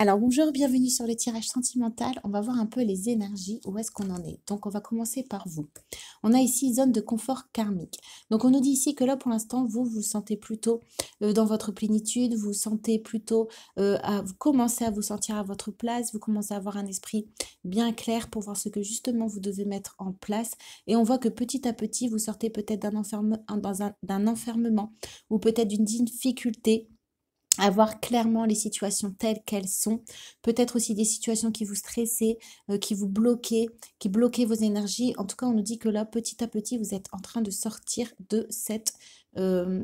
Alors bonjour, bienvenue sur le tirage sentimental. On va voir un peu les énergies, où est-ce qu'on en est. Donc on va commencer par vous. On a ici zone de confort karmique. Donc on nous dit ici que là pour l'instant, vous vous sentez plutôt dans votre plénitude, vous sentez plutôt vous commencez à vous sentir à votre place, vous commencez à avoir un esprit bien clair pour voir ce que justement vous devez mettre en place. Et on voit que petit à petit, vous sortez peut-être d'un enfermement ou peut-être d'une difficulté à voir clairement les situations telles qu'elles sont. Peut-être aussi des situations qui vous stressaient, qui vous bloquaient, qui bloquaient vos énergies. En tout cas, on nous dit que là, petit à petit, vous êtes en train de sortir de cette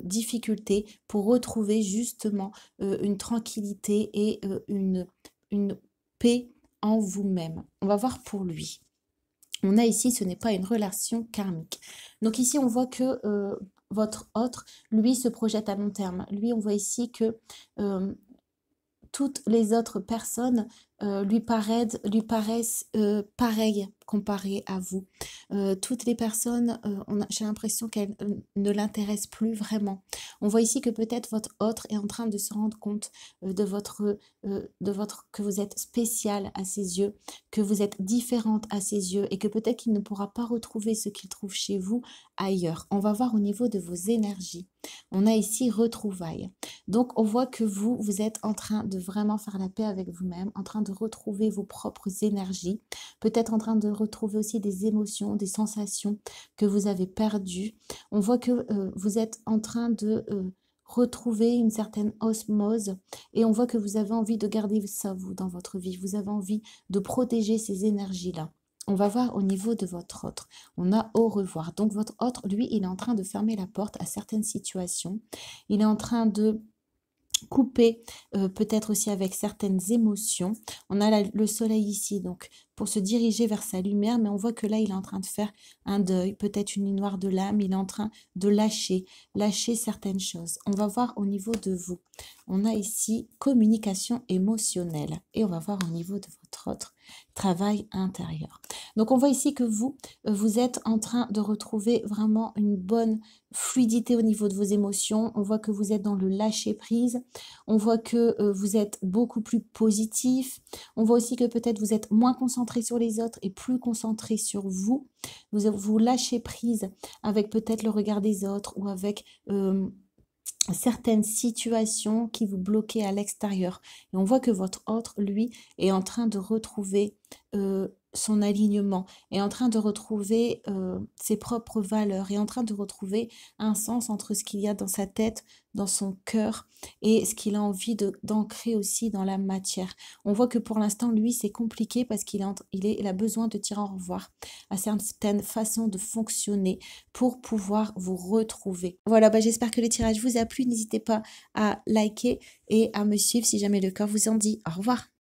difficulté pour retrouver justement une tranquillité et une paix en vous-même. On va voir pour lui. On a ici, ce n'est pas une relation karmique. Donc ici, on voit que votre autre, lui, se projette à long terme. Lui, on voit ici que euh, toutes les autres personnes lui paraissent pareilles comparées à vous. Toutes les personnes, j'ai l'impression qu'elles ne l'intéressent plus vraiment. On voit ici que peut-être votre autre est en train de se rendre compte que vous êtes spécial à ses yeux, que vous êtes différente à ses yeux et que peut-être qu'il ne pourra pas retrouver ce qu'il trouve chez vous ailleurs. On va voir au niveau de vos énergies. On a ici retrouvailles. Donc, on voit que vous êtes en train de vraiment faire la paix avec vous-même, en train de retrouver vos propres énergies, peut-être en train de retrouver aussi des émotions, des sensations que vous avez perdues. On voit que vous êtes en train de retrouver une certaine osmose et on voit que vous avez envie de garder ça, vous, dans votre vie. Vous avez envie de protéger ces énergies-là. On va voir au niveau de votre autre. On a au revoir. Donc, votre autre, lui, il est en train de fermer la porte à certaines situations. Il est en train de couper peut-être aussi avec certaines émotions. On a le soleil ici, donc pour se diriger vers sa lumière, mais on voit que là, il est en train de faire un deuil, peut-être une nuit noire de l'âme, il est en train de lâcher certaines choses. On va voir au niveau de vous. On a ici communication émotionnelle et on va voir au niveau de votre autre travail intérieur. Donc on voit ici que vous êtes en train de retrouver vraiment une bonne fluidité au niveau de vos émotions. On voit que vous êtes dans le lâcher prise. On voit que vous êtes beaucoup plus positif. On voit aussi que peut-être vous êtes moins concentré sur les autres et plus concentré sur vous. Vous lâchez prise avec peut-être le regard des autres ou avec certaines situations qui vous bloquaient à l'extérieur. Et on voit que votre autre, lui, est en train de retrouver son alignement, est en train de retrouver ses propres valeurs, est en train de retrouver un sens entre ce qu'il y a dans sa tête, dans son cœur et ce qu'il a envie d'ancrer aussi dans la matière. On voit que pour l'instant, lui, c'est compliqué parce il a besoin de dire au revoir à certaines façons de fonctionner pour pouvoir vous retrouver. Voilà, j'espère que le tirage vous a plu. N'hésitez pas à liker et à me suivre si jamais le cœur vous en dit. Au revoir.